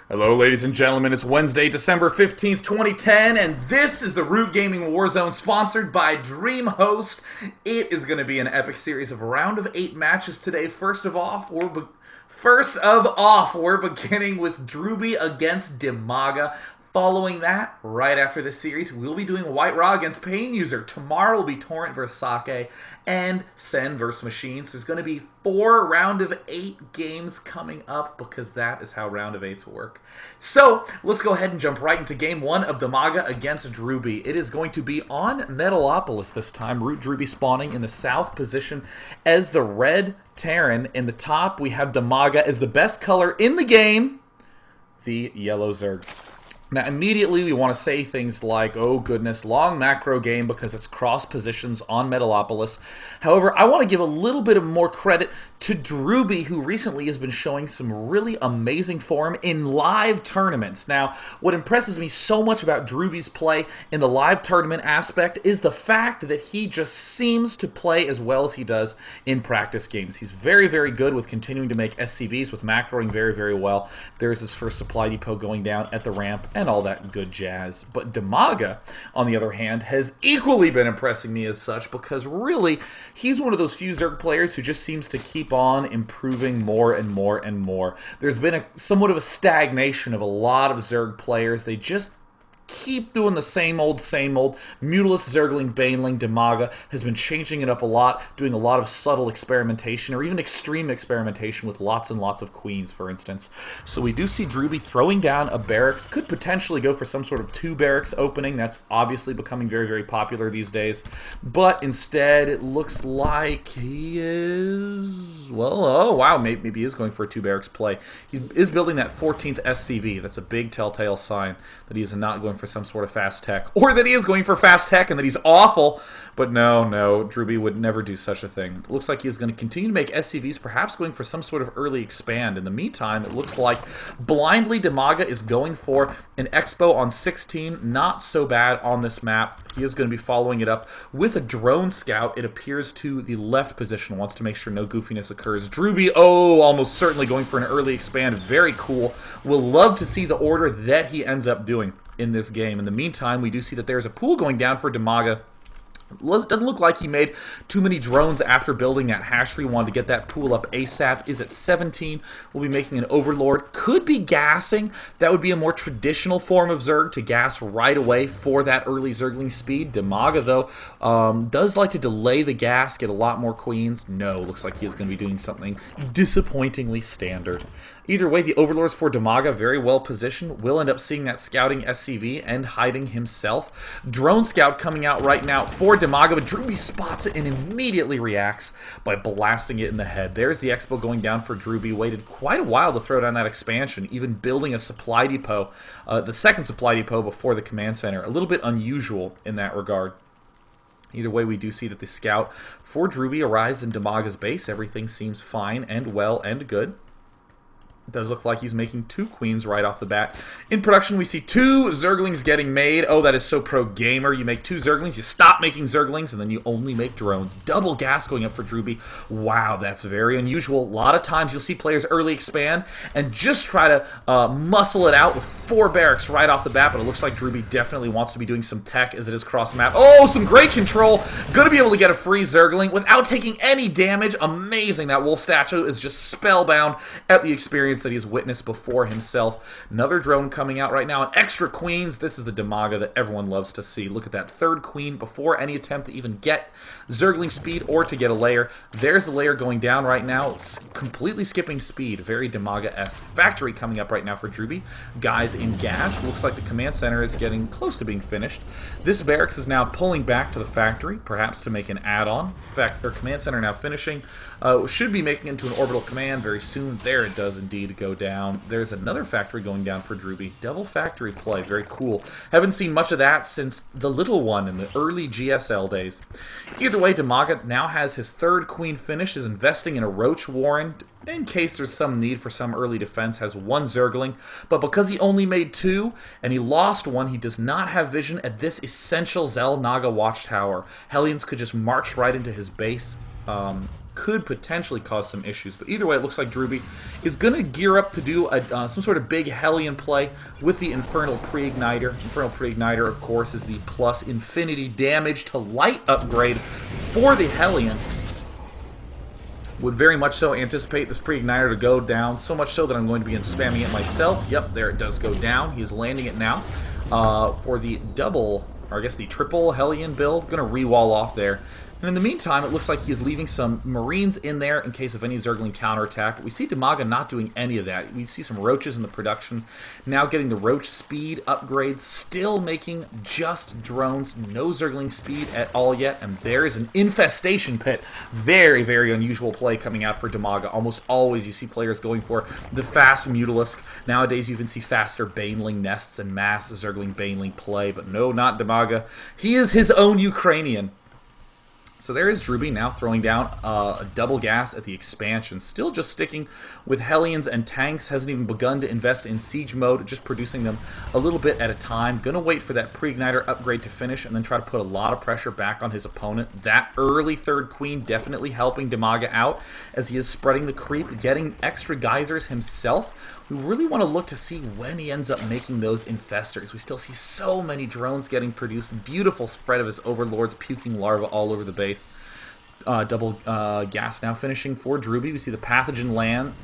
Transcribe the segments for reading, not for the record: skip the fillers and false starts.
Hello, ladies and gentlemen. It's Wednesday, December 15th, 2010, and this is the Root Gaming Warzone sponsored by DreamHost. It is going to be an epic series of round of 8 matches today. First of all, we're beginning with Drewbie against DIMAGA. Following that, right after this series, we'll be doing White Raw against Pain User. Tomorrow will be Torrent vs. Sake and Sen vs. Machines. There's going to be 4 round of 8 games coming up because that is how round of 8s work. So, let's go ahead and jump right into game 1 of DIMAGA against Drewbie. It is going to be on Metalopolis this time. Root Drewbie spawning in the south position as the red Terran. In the top, we have DIMAGA as the best color in the game, the yellow Zerg. Now, immediately we want to say things like, oh goodness, long macro game because it's cross positions on Metalopolis. However, I want to give a little bit of more credit to Drewbie, who recently has been showing some really amazing form in live tournaments. Now, what impresses me so much about Drewbie's play in the live tournament aspect is the fact that he just seems to play as well as he does in practice games. He's very, very good with continuing to make SCVs, with macroing very, very well. There's his first supply depot going down at the ramp, and all that good jazz. But DIMAGA, on the other hand, has equally been impressing me as such because really, he's one of those few Zerg players who just seems to keep on improving more and more and more. There's been somewhat of a stagnation of a lot of Zerg players. They just keep doing the same old. Mutalist, Zergling, Baneling, DIMAGA has been changing it up a lot, doing a lot of subtle experimentation, or even extreme experimentation with lots and lots of queens, for instance. So we do see Drewbie throwing down a barracks, could potentially go for some sort of 2 barracks opening. That's obviously becoming very, very popular these days. But instead, it looks like he is, well, oh wow, maybe he is going for a 2 barracks play. He is building that 14th SCV. That's a big telltale sign that he is not going for some sort of fast tech, or that he is going for fast tech and that he's awful. But no, Drewbie would never do such a thing. It looks like he's going to continue to make SCVs, perhaps going for some sort of early expand. In the meantime, it looks like blindly DIMAGA is going for an Expo on 16. Not so bad on this map. He is going to be following it up with a drone scout. It appears to the left position, wants to make sure no goofiness occurs. Drewbie, almost certainly going for an early expand. Very cool. We'll love to see the order that he ends up doing in this game. In the meantime, we do see that there's a pool going down for DIMAGA. Doesn't look like he made too many drones after building that hatchery. Wanted to get that pool up ASAP. Is at 17. We'll be making an Overlord. Could be gassing. That would be a more traditional form of Zerg, to gas right away for that early Zergling speed. DIMAGA, though, does like to delay the gas, get a lot more queens. No, looks like he is going to be doing something disappointingly standard. Either way, the Overlords for DIMAGA very well positioned. Will end up seeing that scouting SCV and hiding himself. Drone scout coming out right now for DIMAGA, but Drewbie spots it and immediately reacts by blasting it in the head. There's the Expo going down for Drewbie. Waited quite a while to throw down that expansion, even building a supply depot, the second supply depot before the command center. A little bit unusual in that regard. Either way, we do see that the scout for Drewbie arrives in DIMAGA's base. Everything seems fine and well and good. It does look like he's making 2 queens right off the bat. In production, we see 2 Zerglings getting made. Oh, that is so pro-gamer. You make 2 Zerglings, you stop making Zerglings, and then you only make drones. Double gas going up for Drewbie. Wow, that's very unusual. A lot of times you'll see players early expand and just try to muscle it out with 4 barracks right off the bat, but it looks like Drewbie definitely wants to be doing some tech as it is cross-map. Oh, some great control. Gonna be able to get a free Zergling without taking any damage. Amazing. That wolf statue is just spellbound at the experience that he's witnessed before himself. Another drone coming out right now, and extra queens. This is the DIMAGA that everyone loves to see. Look at that 3rd queen before any attempt to even get Zergling speed or to get a layer. There's the layer going down right now. It's completely skipping speed. Very DIMAGA-esque. Factory coming up right now for Drewbie. Guys in gas. Looks like the command center is getting close to being finished. This barracks is now pulling back to the factory, perhaps to make an add-on. In fact, their command center now finishing. Should be making into an orbital command very soon. There it does indeed go down. There's another factory going down for Drewbie. Double factory play. Very cool. Haven't seen much of that since the little one in the early GSL days. Either way, DIMAGA now has his 3rd queen finished, is investing in a Roach Warren in case there's some need for some early defense, has 1 Zergling, but because he only made 2 and he lost 1, he does not have vision at this essential Xel'Naga watchtower. Hellions could just march right into his base. could potentially cause some issues. But either way, it looks like Drewbie is going to gear up to do some sort of big Hellion play with the Infernal Pre-Igniter. Infernal Pre-Igniter, of course, is the plus infinity damage to light upgrade for the Hellion. Would very much so anticipate this Pre-Igniter to go down, so much so that I'm going to begin spamming it myself. Yep, there it does go down. He is landing it now for the double, or I guess the triple Hellion build. Going to re-wall off there. And in the meantime, it looks like he's leaving some Marines in there in case of any Zergling counterattack. But we see DIMAGA not doing any of that. We see some Roaches in the production. Now getting the Roach speed upgrades. Still making just drones. No Zergling speed at all yet. And there is an Infestation Pit. Very, very unusual play coming out for DIMAGA. Almost always you see players going for the fast Mutalisk. Nowadays you even see faster Baneling nests and mass Zergling Baneling play. But no, not DIMAGA. He is his own Ukrainian. So there is Drewbie now throwing down a double gas at the expansion. Still just sticking with Hellions and tanks. Hasn't even begun to invest in siege mode. Just producing them a little bit at a time. Gonna wait for that Pre-Igniter upgrade to finish and then try to put a lot of pressure back on his opponent. That early third queen definitely helping DIMAGA out as he is spreading the creep, getting extra geysers himself. We really want to look to see when he ends up making those infestors. We still see so many drones getting produced. Beautiful spread of his overlords puking larvae all over the base. Double gas now finishing for Drewbie. We see the pathogen land.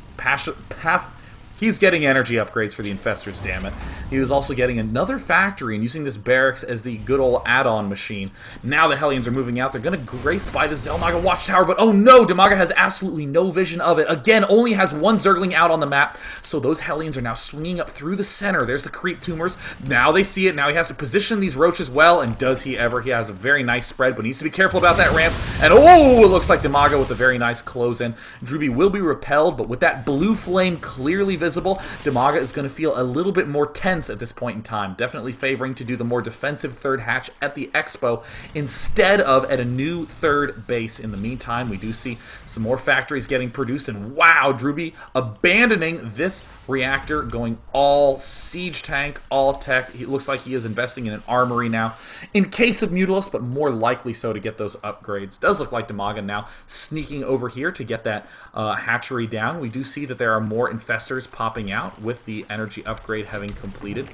He's getting energy upgrades for the infestors, damn it. He was also getting another factory and using this barracks as the good old add-on machine. Now the Hellions are moving out. They're going to grace by the Xel'Naga Watchtower, but oh no, DIMAGA has absolutely no vision of it. Again, only has one Zergling out on the map, so those Hellions are now swinging up through the center. There's the creep tumors. Now they see it. Now he has to position these Roaches well, and does he ever? He has a very nice spread, but needs to be careful about that ramp. And oh, it looks like DIMAGA with a very nice close-in. Drewbie will be repelled, but with that blue flame clearly visible, DIMAGA is going to feel a little bit more tense at this point in time. Definitely favoring to do the more defensive third hatch at the Expo instead of at a new third base. In the meantime, we do see some more factories getting produced, and wow, Drewbie abandoning this reactor, going all siege tank, all tech. It looks like he is investing in an armory now in case of Mutalisk, but more likely so to get those upgrades. Does look like DIMAGA now sneaking over here to get that hatchery down. We do see that there are more infestors popping out with the energy upgrade having completed.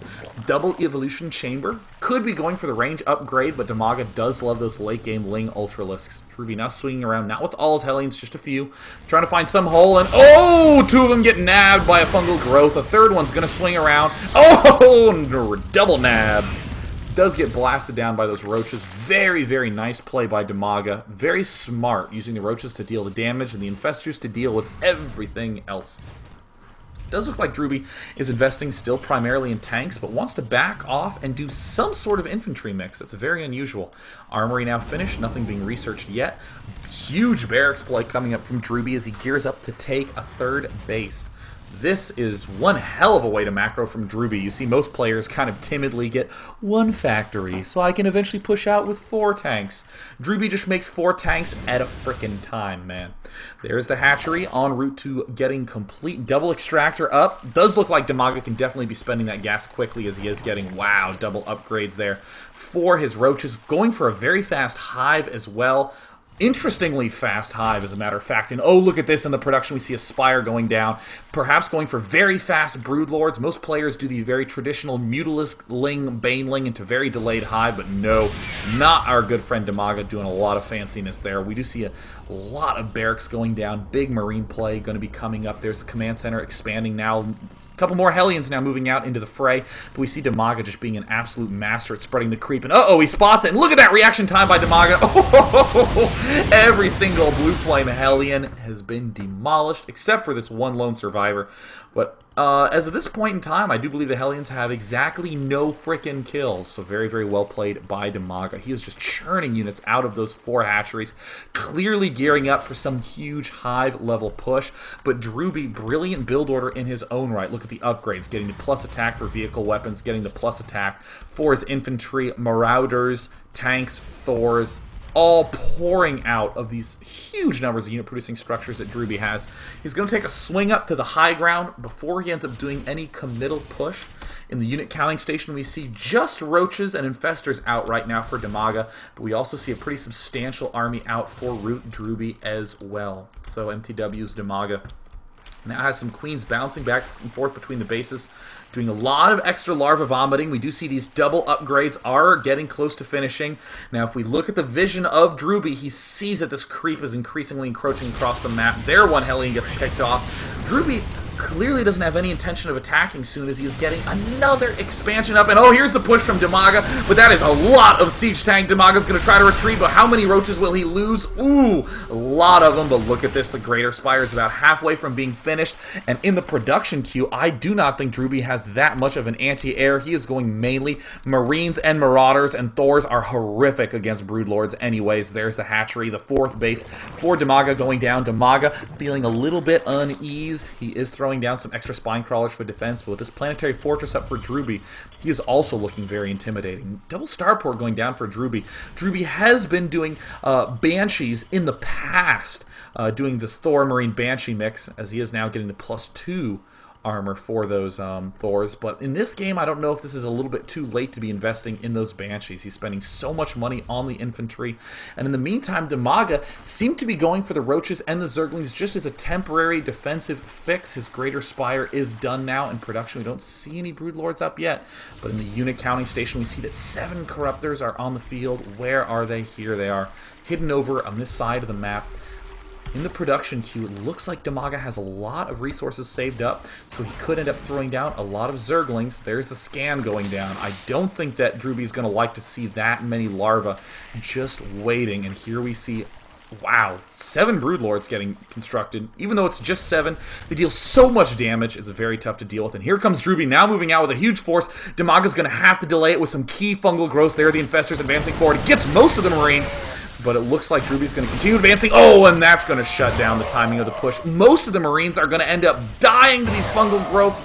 Double evolution chamber. Could be going for the range upgrade, but DIMAGA does love those late game Ling Ultralisks. Drewbie now swinging around, not with all his Hellions, just a few. Trying to find some hole, and oh! Two of them get nabbed by a fungal growth. A third one's going to swing around. Oh! Double nab. Does get blasted down by those Roaches. Very, very nice play by DIMAGA. Very smart, using the Roaches to deal the damage and the infestors to deal with everything else. Does look like Drewbie is investing still primarily in tanks, but wants to back off and do some sort of infantry mix. That's very unusual. Armory now finished, nothing being researched yet. Huge barracks play coming up from Drewbie as he gears up to take a third base. This is one hell of a way to macro from Drewbie. You see most players kind of timidly get one factory, so I can eventually push out with 4 tanks. Drewbie just makes 4 tanks at a frickin' time, man. There's the hatchery en route to getting complete. Double extractor up. Does look like DIMAGA can definitely be spending that gas quickly as he is getting, wow, double upgrades there for his Roaches. Going for a very fast hive as well. Interestingly fast hive, as a matter of fact. And oh, look at this in the production. We see a spire going down. Perhaps going for very fast broodlords. Most players do the very traditional Mutalisk Ling Baneling into very delayed hive, but no, not our good friend DIMAGA doing a lot of fanciness there. We do see a lot of barracks going down. Big marine play going to be coming up. There's the command center expanding now. Couple more Hellions now moving out into the fray, but we see DIMAGA just being an absolute master at spreading the creep, and uh-oh, he spots it, and look at that reaction time by DIMAGA. Oh, every single blue flame Hellion has been demolished, except for this one lone survivor. But as of this point in time, I do believe the Hellions have exactly no frickin' kills, so very, very well played by DIMAGA. He is just churning units out of those 4 hatcheries, clearly gearing up for some huge hive-level push, but Drewbie, brilliant build order in his own right. Look at the upgrades, getting the plus attack for vehicle weapons, getting the plus attack for his infantry, marauders, tanks, Thors. all pouring out of these huge numbers of unit-producing structures that Drewbie has. He's going to take a swing up to the high ground before he ends up doing any committal push. In the unit counting station, we see just roaches and infestors out right now for DIMAGA, but we also see a pretty substantial army out for Root Drewbie as well. So MTW's DIMAGA now has some queens bouncing back and forth between the bases, doing a lot of extra larva vomiting. We do see these double upgrades are getting close to finishing. Now, if we look at the vision of Drewbie, he sees that this creep is increasingly encroaching across the map. There, one Hellion gets picked off. Drewbie clearly doesn't have any intention of attacking soon, as he is getting another expansion up. And oh, here's the push from DIMAGA, but that is a lot of siege tank. DIMAGA's going to try to retreat, but how many roaches will he lose? Ooh, a lot of them, but look at this. The Greater Spire is about halfway from being finished, and in the production queue, I do not think Drewbie has that much of an anti-air. He is going mainly Marines and Marauders, and Thors are horrific against Broodlords anyways. There's the hatchery, the fourth base for DIMAGA going down. DIMAGA feeling a little bit uneased. He is throwing down some extra spine crawlers for defense, but with this planetary fortress up for Drewbie, he is also looking very intimidating. Double starport going down for Drewbie. Drewbie has been doing Banshees in the past, doing this Thor Marine Banshee mix, as he is now getting the +2 armor for those Thors. But in this game, I don't know if this is a little bit too late to be investing in those Banshees. He's spending so much money on the infantry. And in the meantime, DIMAGA seemed to be going for the Roaches and the Zerglings just as a temporary defensive fix. His Greater Spire is done now in production. We don't see any Broodlords up yet. But in the unit counting station, we see that 7 Corruptors are on the field. Where are they? Here they are, hidden over on this side of the map. In the production queue, it looks like DIMAGA has a lot of resources saved up, so he could end up throwing down a lot of Zerglings. There's the scan going down. I don't think that Drewbie's going to like to see that many larvae just waiting, and here we see, wow, 7 Broodlords getting constructed. Even though it's just 7, they deal so much damage, it's very tough to deal with. And here comes Drewbie now moving out with a huge force. DIMAGA's going to have to delay it with some key fungal growth. There, the infestors advancing forward. It gets most of the Marines, but it looks like Drewbie's going to continue advancing. Oh, and that's going to shut down the timing of the push. Most of the Marines are going to end up dying to these fungal growth.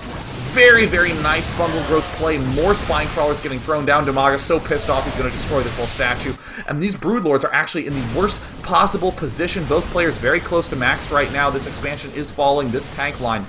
Very, very nice fungal growth play. More spine crawlers getting thrown down. DIMAGA's so pissed off he's going to destroy this whole statue. And these Broodlords are actually in the worst possible position. Both players very close to maxed right now. This expansion is falling. This tank line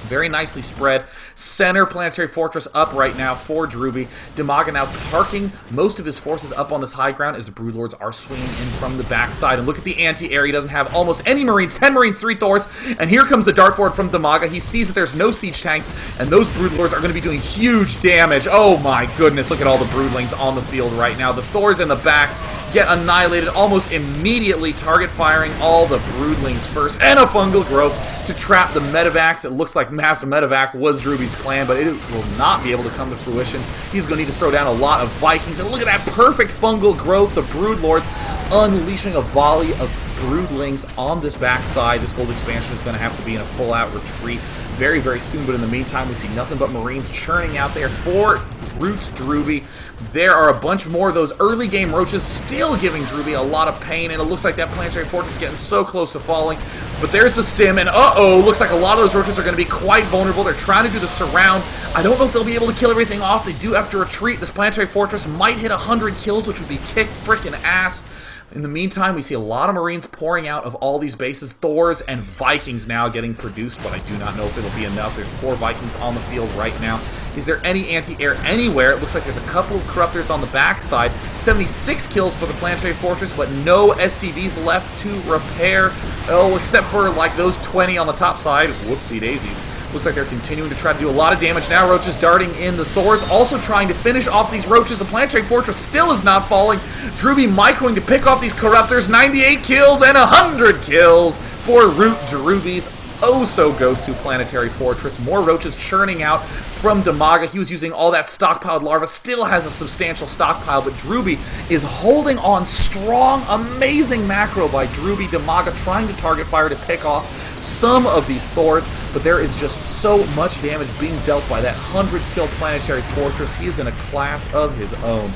very nicely spread. Center planetary fortress up right now for Drewbie. DIMAGA now parking most of his forces up on this high ground as the Broodlords are swinging in from the backside. And look at the anti-air. He doesn't have almost any Marines. 10 Marines, 3 Thors. And here comes the dart forward from DIMAGA. He sees that there's no siege tanks, and those Broodlords are going to be doing huge damage. Oh my goodness, look at all the Broodlings on the field right now. The Thors in the back get annihilated almost immediately. Target firing all the Broodlings first, and a fungal growth to trap the medevacs. It looks like mass medevac was Drewbie's plan, but it will not be able to come to fruition. He's going to need to throw down a lot of Vikings, and look at that perfect fungal growth. The Broodlords unleashing a volley of Broodlings on this backside. This gold expansion is going to have to be in a full-out retreat very, very soon, but in the meantime, we see nothing but Marines churning out there for Roots Drewbie. There are a bunch more of those early game roaches still giving Drewbie a lot of pain, and it looks like that planetary fortress is getting so close to falling. But there's the stim, and uh-oh, looks like a lot of those roaches are going to be quite vulnerable. They're trying to do the surround. I don't know if they'll be able to kill everything off. They do have to retreat. This planetary fortress might hit 100 kills, which would be kick frickin' ass. In the meantime, we see a lot of Marines pouring out of all these bases. Thors and Vikings now getting produced, but I do not know if it'll be enough. There's 4 Vikings on the field right now. Is there any anti-air anywhere? It looks like there's a couple of Corruptors on the backside. 76 kills for the planetary fortress, but no SCVs left to repair. Oh, except for like those 20 on the top side. Whoopsie daisies. Looks like they're continuing to try to do a lot of damage now. Roaches darting in. The Thors also trying to finish off these Roaches. The planetary fortress still is not falling. Drewbie microing to pick off these Corruptors. 98 kills and 100 kills for Root Drewbie's oh-so-go-so planetary fortress. More Roaches churning out from DIMAGA. He was using all that stockpiled larva. Still has a substantial stockpile, but Drewbie is holding on strong. Amazing macro by Drewbie. DIMAGA trying to target fire to pick off some of these Thors, but there is just so much damage being dealt by that 100-kill planetary fortress. He is in a class of his own,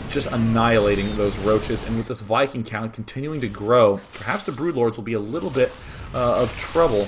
just annihilating those Roaches. And with this Viking count continuing to grow, perhaps the Broodlords will be a little bit of trouble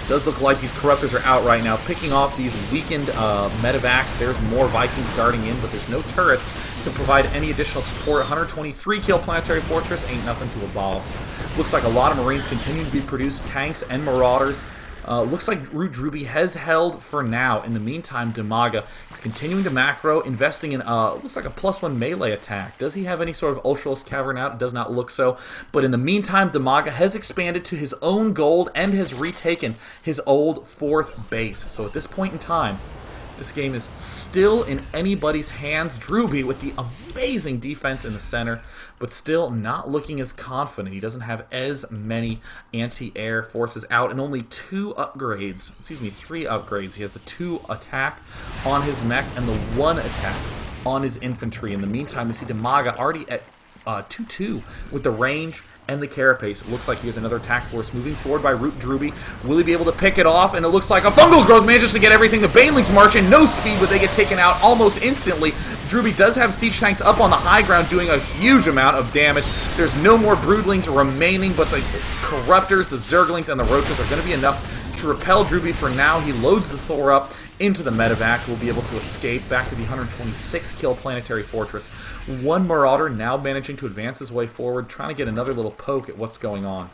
Does look like these Corruptors are out right now, picking off these weakened medevacs. There's more Vikings darting in, but there's no turrets to provide any additional support. 123 kill Planetary Fortress, ain't nothing to a boss. Looks like a lot of Marines continue to be produced, tanks and Marauders. Looks like Drewbie has held for now. In the meantime, DIMAGA is continuing to macro, investing in, looks like a +1 melee attack. Does he have any sort of Ultralisk Cavern out? It does not look so. But in the meantime, DIMAGA has expanded to his own gold and has retaken his old 4th base. So at this point in time, this game is still in anybody's hands. Drewbie with the amazing defense in the center, but still not looking as confident. He doesn't have as many anti-air forces out, and only 3 upgrades. He has the 2 attack on his mech and the 1 attack on his infantry. In the meantime, we see DIMAGA already at 2-2 with the range and the carapace. It looks like he has another attack force moving forward by Drewbie. Will he be able to pick it off? And it looks like a fungal growth manages to get everything. The Banelings march in, no speed, but they get taken out almost instantly. Drewbie does have siege tanks up on the high ground doing a huge amount of damage. There's no more Broodlings remaining, but the Corruptors, the Zerglings, and the Roaches are going to be enough to repel Drewbie for now. He loads the Thor up into the medevac. Will be able to escape back to the 126 kill Planetary Fortress. 1 Marauder now managing to advance his way forward, trying to get another little poke at what's going on.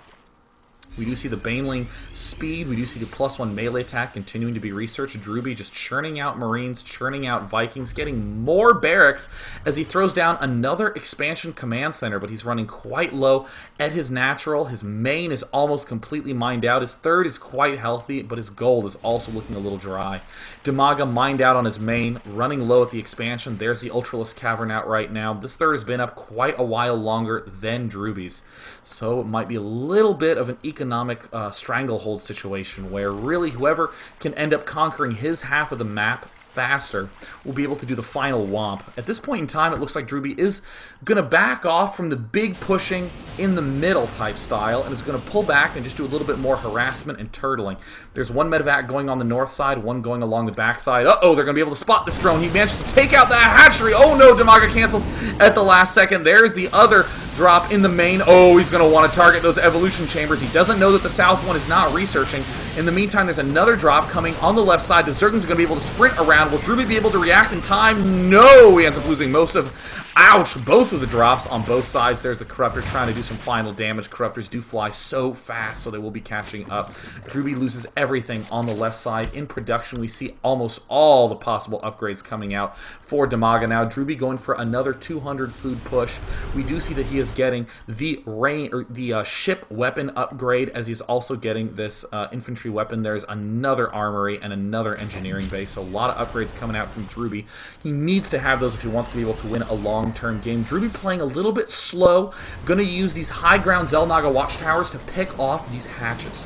We do see the Baneling speed. We do see the +1 melee attack continuing to be researched. Drewbie just churning out Marines, churning out Vikings, getting more barracks as he throws down another expansion command center, but he's running quite low at his natural. His main is almost completely mined out. His 3rd is quite healthy, but his gold is also looking a little dry. DIMAGA mined out on his main, running low at the expansion. There's the Ultralisk Cavern out right now. This 3rd has been up quite a while longer than Drewbie's, so it might be a little bit of an economic stranglehold situation where really whoever can end up conquering his half of the map faster will be able to do the final womp. At this point in time, it looks like Drewbie is going to back off from the big pushing in the middle type style and is going to pull back and just do a little bit more harassment and turtling. There's 1 medevac going on the north side, 1 going along the back side. Uh-oh, they're going to be able to spot this drone. He manages to take out that hatchery. Oh no, DIMAGA cancels at the last second. There's the other drop in the main. Oh, he's going to want to target those evolution chambers. He doesn't know that the south one is not researching. In the meantime, there's another drop coming on the left side. The Zerglings are going to be able to sprint around. Will Drewbie be able to react in time? No! He ends up losing most of... Ouch! Both of the drops on both sides. There's the Corruptor trying to do some final damage. Corruptors do fly so fast, so they will be catching up. Drewbie loses everything on the left side. In production, we see almost all the possible upgrades coming out for DIMAGA now. Drewbie going for another 200 food push. We do see that he is getting the ship weapon upgrade, as he's also getting this infantry weapon. There's another armory and another engineering base, so a lot of upgrades coming out from Drewbie. He needs to have those if he wants to be able to win a long-term game. Drewbie playing a little bit slow, going to use these high ground Xel'Naga watchtowers to pick off these hatches.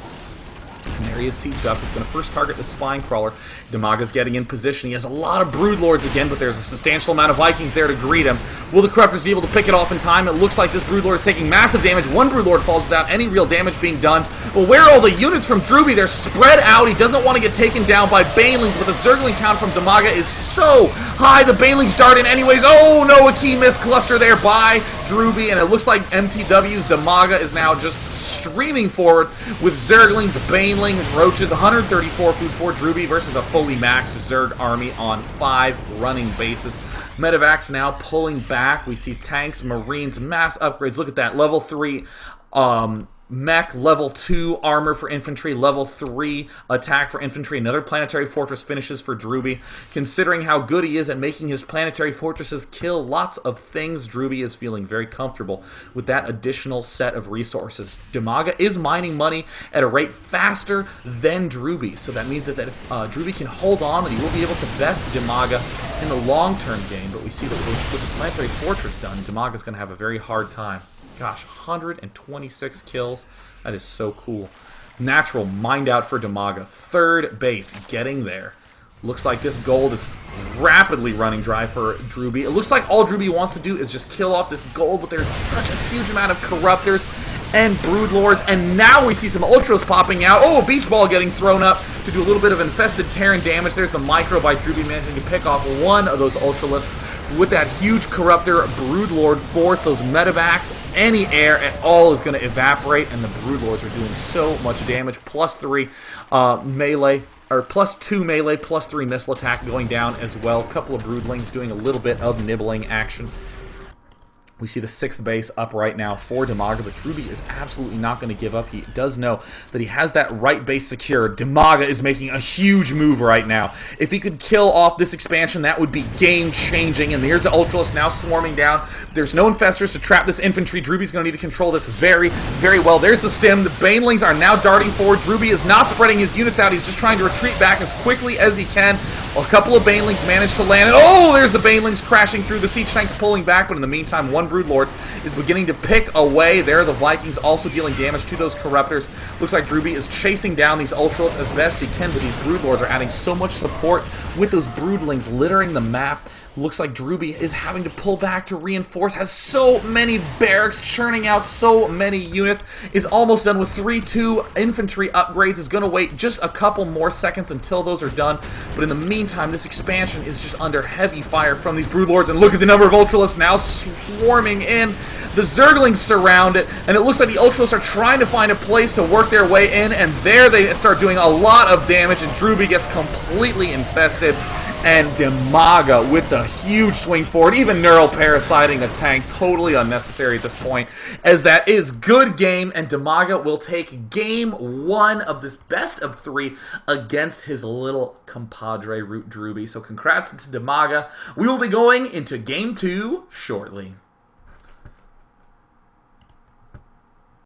And there he is sieged up. He's going to first target the Spine Crawler. DIMAGA's getting in position. He has a lot of Broodlords again, but there's a substantial amount of Vikings there to greet him. Will the Corruptors be able to pick it off in time? It looks like this Broodlord is taking massive damage. 1 Broodlord falls without any real damage being done. Well, where are all the units from Drewbie? They're spread out. He doesn't want to get taken down by Banelings, but the Zergling count from DIMAGA is so high. The Banelings dart in anyways. Oh no, a key miss cluster there by Drewbie, and it looks like MTW's DIMAGA is now just streaming forward with Zerglings, Baneling, Roaches. 134 food for Drewbie versus a fully maxed Zerg army on 5 running bases. Medevacs now pulling back. We see tanks, Marines, mass upgrades. Look at that. Level 3 mech, level 2 armor for infantry, level 3 attack for infantry. Another planetary fortress finishes for Drewbie. Considering how good he is at making his planetary fortresses kill lots of things, Drewbie is feeling very comfortable with that additional set of resources. DIMAGA is mining money at a rate faster than Drewbie, so that means that if Drewbie can hold on, that he will be able to best DIMAGA in the long-term game. But we see that with his planetary fortress done, DIMAGA is going to have a very hard time. Gosh, 126 kills. That is so cool. Natural mined out for DIMAGA. 3rd base, getting there. Looks like this gold is rapidly running dry for Drewbie. It looks like all Drewbie wants to do is just kill off this gold, but there's such a huge amount of Corruptors and Broodlords, and now we see some Ultras popping out. Oh, a beach ball getting thrown up to do a little bit of infested Terran damage. There's the micro by Drewbie managing to pick off one of those Ultralisks with that huge Corruptor Broodlord force. Those medevacs, any air at all is going to evaporate, and the Broodlords are doing so much damage. +3 melee, or +2 melee, +3 missile attack going down as well. A couple of Broodlings doing a little bit of nibbling action. We see the 6th base up right now for DIMAGA, but Drewbie is absolutely not going to give up. He does know that he has that right base secured. DIMAGA is making a huge move right now. If he could kill off this expansion, that would be game-changing. And here's the Ultralisk now swarming down. There's no Infestors to trap this infantry. Drewbie's going to need to control this very, very well. There's the stim. The Banelings are now darting forward. Drewbie is not spreading his units out. He's just trying to retreat back as quickly as he can. Well, a couple of Banelings manage to land. And oh, there's the Banelings crashing through. The Siege Tanks pulling back, but in the meantime, one Broodlord is beginning to pick away. There, the Vikings also dealing damage to those Corruptors. Looks like Drewbie is chasing down these Ultras as best he can, but these Broodlords are adding so much support with those Broodlings littering the map. Looks like Drewbie is having to pull back to reinforce, has so many barracks, churning out so many units, is almost done with 3-2 infantry upgrades, is going to wait just a couple more seconds until those are done. But in the meantime, this expansion is just under heavy fire from these Broodlords, and look at the number of Ultralisks now swarming in. The Zerglings surround it, and it looks like the Ultralisks are trying to find a place to work their way in, and there they start doing a lot of damage, and Drewbie gets completely infested. And DIMAGA with the huge swing forward, even neural parasiting a tank, totally unnecessary at this point, as that is good game, and DIMAGA will take game 1 of this best of 3 against his little compadre Drewbie. So congrats to DIMAGA. We will be going into game 2 shortly.